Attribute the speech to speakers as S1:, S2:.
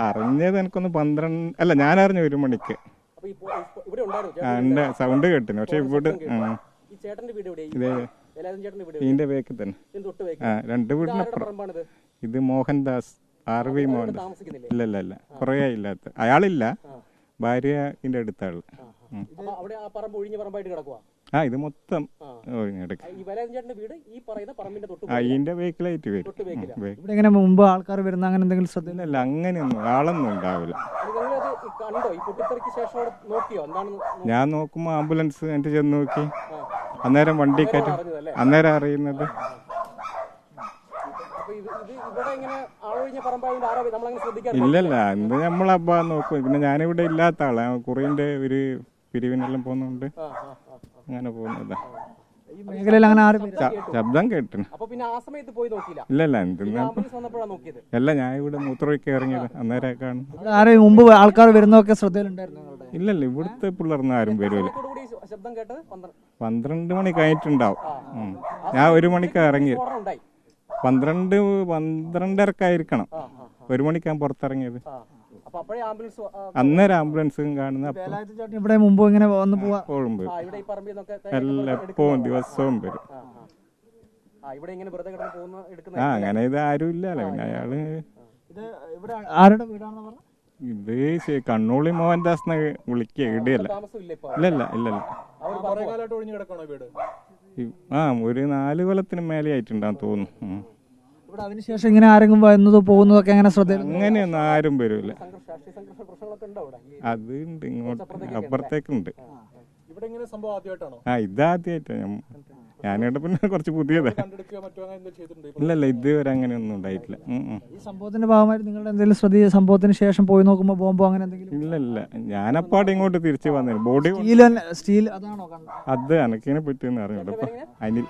S1: അറിഞ്ഞത് എനിക്കൊന്ന് 12 അല്ല, ഞാൻ അറിഞ്ഞു 1 മണിക്ക്. എന്റെ സൗണ്ട് കേട്ടിന്. പക്ഷെ ഇവിടെ ഇതിന്റെ ബേക്കിൽ തന്നെ 2 വീടിനപ്പുറം. ഇത് മോഹൻദാസ്, RV മോഹൻദാസ്. ഇല്ല കുറേ ഇല്ലാത്ത അയാളില്ല, ഭാര്യ ഇതിന്റെ അടുത്താള്. ഇത് മൊത്തം അതിന്റെ ബേക്കിലായിട്ട് വരും.
S2: ഇവിടെ എങ്ങനെ മുമ്പ് ആൾക്കാർ വരുന്ന അങ്ങനെ എന്തെങ്കിലും
S1: ശ്രദ്ധയില്ല? അങ്ങനെയൊന്നും ആളൊന്നും ഉണ്ടാവില്ല. ഞാൻ നോക്കുമ്പോ ആംബുലൻസ് എന്റെ ചെന്ന് നോക്കി, അന്നേരം വണ്ടി കയറ്റും, അന്നേരം അറിയുന്നത്. ഇല്ലല്ല, എന്ത് നമ്മളപ്പാ നോക്കും. പിന്നെ ഞാനിവിടെ ഇല്ലാത്ത ആളാ, കുറേന്റെ ഒരു പിരിവിനെല്ലാം പോകുന്നുണ്ട്, അങ്ങനെ പോകുന്നതാ. ശബ്ദം കേട്ടിന്. ഇല്ലല്ല, എന്തെന്നാ അല്ല, ഞാൻ ഇവിടെ മൂത്രമൊക്കെ ഇറങ്ങിയത് അന്നേരം കാണും.
S2: മുമ്പ് ആൾക്കാർ വരുന്നതൊക്കെ ശ്രദ്ധയിലുണ്ടായിരുന്നു?
S1: ഇല്ലല്ല, ഇവിടുത്തെ പിള്ളേർന്ന് ആരും വരുമല്ലോ. 12 മണി കഴിഞ്ഞിട്ടുണ്ടാവും. ഞാൻ 1 മണിക്ക് ഇറങ്ങിയത്. 12-12:30 1 മണിക്കാണ് പുറത്തിറങ്ങിയത്. അന്നേരം ആംബുലൻസും കാണുന്ന.
S2: ഇവിടെ മുമ്പ് ഇങ്ങനെ വന്ന്
S1: എപ്പോഴും വരും, എപ്പോഴും ദിവസവും വരും. അങ്ങനെ ഇത് ആരും ഇല്ലല്ലോ. പിന്നെ അയാള്
S2: ആരുടെ വീടാണെന്ന് പറഞ്ഞു?
S1: ഇത് കണ്ണൂളി മോഹൻദാസ് വിളിക്കുക. ഇടയല്ല, ഇല്ലല്ല. ഒരു 4 കൊല്ലത്തിന് മേലെ ആയിട്ടുണ്ടാന്ന് തോന്നുന്നു.
S2: ഇവിടെ അതിനുശേഷം ഇങ്ങനെ ആരെങ്കിലും വരുന്നതോ പോകുന്നതൊക്കെ അങ്ങനെ ശ്രദ്ധ?
S1: അങ്ങനെയൊന്നും ആരും വരൂല. അത് ഉണ്ട്, ഇങ്ങോട്ട് അപ്പുറത്തേക്കുണ്ട്. ഇതാദ്യമായിട്ടാണ് ഞാനിവിടെ. പിന്നെ കുറച്ച് പുതിയതാ. ഇല്ലല്ല, ഇതുവരെ അങ്ങനെയൊന്നും ഉണ്ടായിട്ടില്ല.
S2: ഈ സംഭവത്തിന്റെ ഭാഗമായിട്ട് നിങ്ങളുടെ എന്തെങ്കിലും സംഭവത്തിന് ശേഷം പോയി നോക്കുമ്പോ ബോംബോ അങ്ങനെ എന്തെങ്കിലും?
S1: ഇല്ലല്ല, ഞാനപ്പാടെ ഇങ്ങോട്ട് തിരിച്ചു വന്നു. ബോഡി
S2: സ്റ്റീൽ അതാണോ?
S1: അത് അനക്കിനെ പറ്റിയെന്ന് അറിഞ്ഞൂട. അനിൽ.